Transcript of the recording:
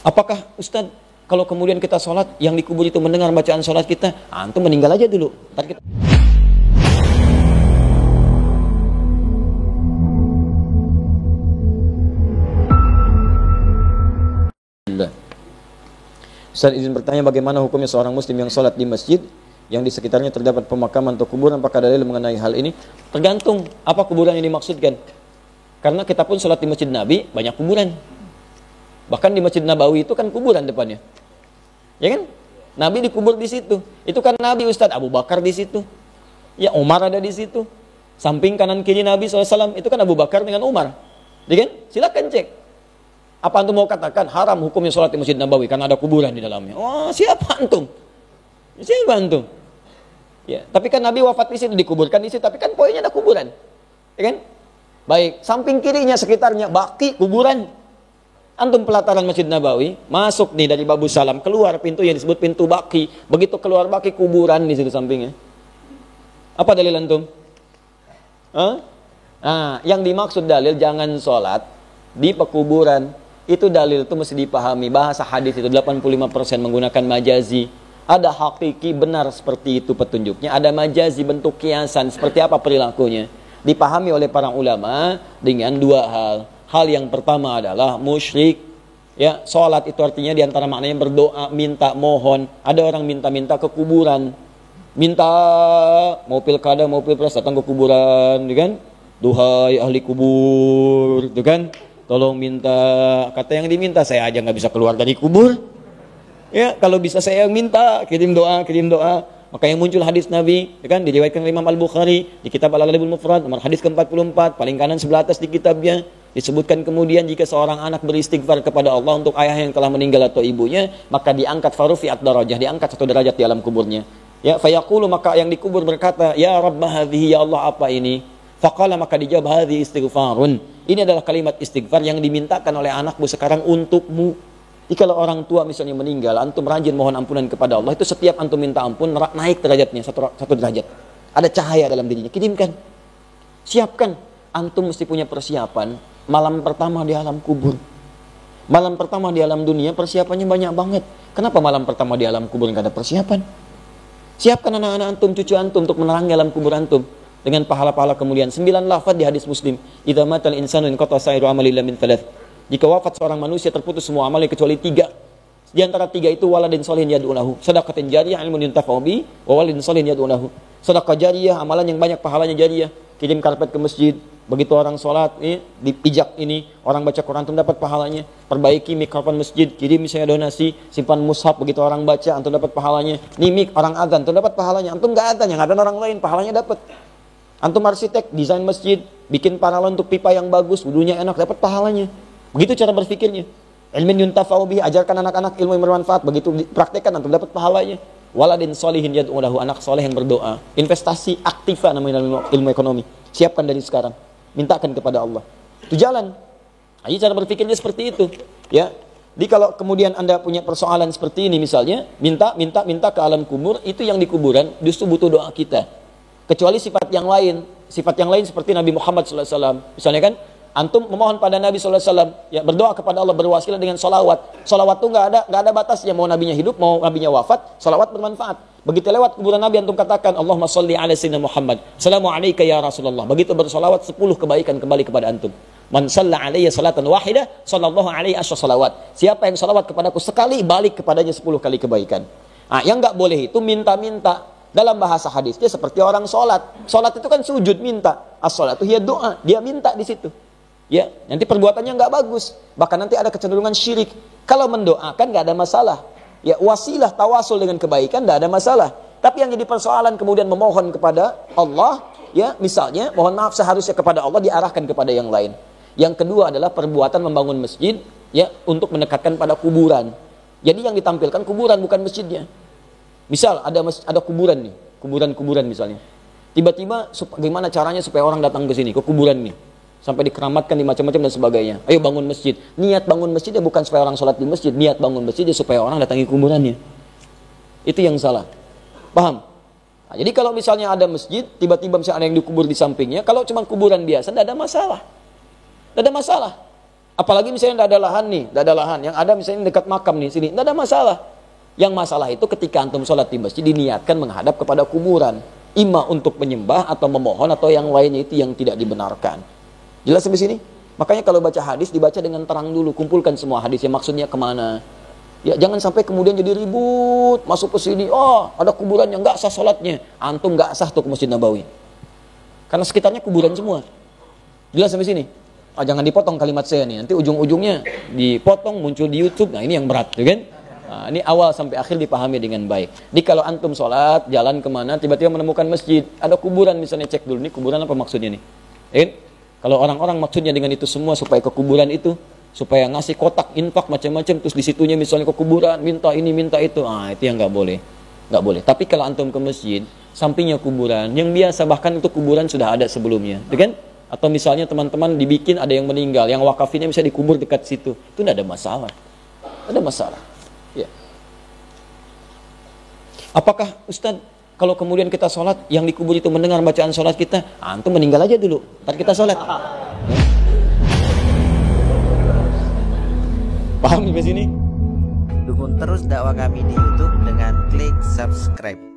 Apakah Ustadz, kalau kemudian kita sholat, yang dikubur itu mendengar bacaan sholat kita, antum meninggal aja dulu. Ntar kita... Ustaz, izin bertanya, bagaimana hukumnya seorang muslim yang sholat di masjid yang di sekitarnya terdapat pemakaman atau kuburan? Apakah dalil mengenai hal ini? Tergantung apa kuburan yang dimaksudkan. Karena kita pun sholat di masjid Nabi banyak kuburan. Bahkan di Masjid Nabawi itu kan kuburan depannya, ya kan? Nabi dikubur di situ. Itu kan Nabi, Ustaz. Abu Bakar di situ, ya Umar ada di situ. Samping kanan kiri Nabi SAW itu kan Abu Bakar dengan Umar, ya kan? Silakan cek. Apa antum mau katakan haram hukumnya sholat di Masjid Nabawi karena ada kuburan di dalamnya? Oh, siapa antum? Siapa antum? Ya, tapi kan Nabi wafat di situ, dikuburkan di situ, tapi kan poinnya ada kuburan, ya kan? Baik, samping kirinya sekitarnya baki kuburan. Antum pelataran Masjid Nabawi, masuk nih dari Babu Salam, keluar pintu yang disebut pintu baki. Begitu keluar baki, kuburan di situ sampingnya. Apa dalil antum? Hah? Nah, yang dimaksud dalil jangan sholat di pekuburan. Itu dalil itu mesti dipahami. Bahasa hadis itu 85% menggunakan majazi. Ada hakiki benar seperti itu petunjuknya. Ada majazi bentuk kiasan. Seperti apa perilakunya? Dipahami oleh para ulama dengan dua hal. Hal yang pertama adalah musyrik. Ya, sholat itu artinya diantara maknanya berdoa, minta, mohon. Ada orang minta-minta ke kuburan. Minta, mau pilkada, mau pilpres, datang ke kuburan, kan? Duhai ahli kubur, kan? Tolong minta, kata yang diminta, saya aja nggak bisa keluar dari kubur. Ya, kalau bisa saya yang minta, kirim doa, kirim doa. Maka yang muncul hadis Nabi, kan, diriwayatkan oleh Imam Al-Bukhari di kitab Al-Adabul Mufrad, nomor hadis ke-44, paling kanan sebelah atas di kitabnya, disebutkan kemudian jika seorang anak beristighfar kepada Allah untuk ayah yang telah meninggal atau ibunya, maka diangkat farufi'at darajah, diangkat satu derajat di alam kuburnya. Ya, fayaqulu, maka yang dikubur berkata, ya Rabb hadhihi, ya Allah apa ini? Faqala, maka dijawab, hadhi istighfarun. Ini adalah kalimat istighfar yang dimintakan oleh anakmu sekarang untukmu. Jika orang tua misalnya meninggal, antum rajin mohon ampunan kepada Allah, itu setiap antum minta ampun, naik derajatnya, satu derajat. Ada cahaya dalam dirinya, kirimkan. Siapkan. Antum mesti punya persiapan. Malam pertama di alam kubur. Malam pertama di alam dunia, persiapannya banyak banget. Kenapa malam pertama di alam kubur nggak ada persiapan? Siapkan anak-anak antum, cucu antum untuk menerangi alam kubur antum. Dengan pahala-pahala kemuliaan. 9 lafaz di hadis Muslim. Idza matal insanu inqata sa'iru amali illa min thalath. Jika wafat seorang manusia terputus semua amalnya kecuali 3. Di antara 3 itu waladin sholihin yad'u lahu, shadaqatin jariyah, ilmun yuntafa'u bi, wa waladin sholihin yad'u lahu. Sedekah jariyah, amalan yang banyak pahalanya jariyah. Kirim karpet ke masjid, begitu orang sholat, dipijak ini, orang baca Quran, antum dapat pahalanya. Perbaiki mikrofon masjid, kirim misalnya donasi, simpan mushaf, begitu orang baca, antum dapat pahalanya. Nih orang adzan, antum dapat pahalanya. Antum enggak adzan, yang adzan orang lain, pahalanya dapat. Antum arsitek, desain masjid, bikin panel untuk pipa yang bagus, wudunya enak, dapat pahalanya. Begitu cara berpikirnya. Ilmin yuntafa'u bihi, ajarkan anak-anak ilmu yang bermanfaat, begitu dipraktekkan antum dapat pahalanya. Waladin sholihin yad'u lahu, anak soleh yang berdoa. Investasi aktiva namanya ilmu ekonomi. Siapkan dari sekarang. Mintakan kepada Allah. Itu jalan. Jadi cara berpikirnya seperti itu. Ya. Jadi kalau kemudian Anda punya persoalan seperti ini misalnya, minta ke alam kubur, itu yang di kuburan justru butuh doa kita. Kecuali sifat yang lain seperti Nabi Muhammad SAW. Misalnya kan, antum memohon pada Nabi SAW, ya berdoa kepada Allah berwasilah dengan sholawat. Sholawat itu nggak ada batasnya, mau nabinya hidup, mau nabinya wafat, sholawat bermanfaat. Begitu lewat kuburan Nabi, antum katakan, Allahumma sholli ala sayyidina Muhammad, assalamualaikum ya Rasulullah. Begitu bersolawat, 10 kebaikan kembali kepada antum. Man shalla alayya salatan wahidah, sallallahu alaihi asyra salawat. Siapa yang salawat kepadaku sekali, balik kepadanya 10 kali kebaikan. Nah, yang nggak boleh itu minta-minta. Dalam bahasa hadisnya seperti orang sholat. Sholat itu kan sujud minta. As-sholatu hiya doa. Dia minta di situ. Ya, nanti perbuatannya nggak bagus. Bahkan nanti ada kecenderungan syirik. Kalau mendoakan nggak ada masalah. Ya, wasilah tawasul dengan kebaikan nggak ada masalah. Tapi yang jadi persoalan kemudian memohon kepada Allah, ya misalnya mohon maaf seharusnya kepada Allah diarahkan kepada yang lain. Yang kedua adalah perbuatan membangun masjid, ya untuk mendekatkan pada kuburan. Jadi yang ditampilkan kuburan bukan masjidnya. Misal ada kuburan nih, kuburan misalnya. Tiba-tiba bagaimana caranya supaya orang datang ke sini, ke kuburan nih. Sampai dikeramatkan di macam-macam dan sebagainya. Ayo bangun masjid. Niat bangun masjidnya bukan supaya orang sholat di masjid, niat bangun masjidnya supaya orang datangi kuburannya. Itu yang salah. Paham? Nah, jadi kalau misalnya ada masjid, tiba-tiba misalnya ada yang dikubur di sampingnya, kalau cuma kuburan biasa, tidak ada masalah. Tidak ada masalah. Apalagi misalnya tidak ada lahan nih, tidak ada lahan. Yang ada misalnya dekat makam nih, sini, tidak ada masalah. Yang masalah itu ketika antum sholat di masjid diniatkan menghadap kepada kuburan. Ima untuk menyembah atau memohon atau yang lainnya itu yang tidak dibenarkan. Jelas sampai sini? Makanya kalau baca hadis dibaca dengan terang dulu, kumpulkan semua hadisnya maksudnya kemana. Ya jangan sampai kemudian jadi ribut, masuk ke sini, oh ada kuburan yang nggak sah sholatnya, antum nggak sah tuh ke Masjid Nabawi. Karena sekitarnya kuburan semua. Jelas sampai sini? Oh, jangan dipotong kalimat saya nih, nanti ujung-ujungnya dipotong muncul di YouTube. Nah ini yang berat, ya kan? Nah, ini awal sampai akhir dipahami dengan baik. Jadi kalau antum sholat, jalan kemana, tiba-tiba menemukan masjid, ada kuburan misalnya, cek dulu nih kuburan apa maksudnya nih. Kalau orang-orang maksudnya dengan itu semua supaya ke kuburan itu, supaya ngasih kotak infak macam-macam, terus di situnya misalnya ke kuburan, minta ini, minta itu, itu yang nggak boleh. Nggak boleh. Tapi kalau antum ke masjid, sampingnya kuburan, yang biasa bahkan itu kuburan sudah ada sebelumnya, kan? Atau misalnya teman-teman dibikin ada yang meninggal, yang wakafinnya bisa dikubur dekat situ, itu tidak ada masalah. Ada masalah. Ya. Apakah Ustadz kalau kemudian kita sholat, yang dikubur itu mendengar bacaan sholat kita, antum meninggal aja dulu, ntar kita sholat. Paham di sini? Dukung terus dakwah kami di YouTube dengan klik subscribe.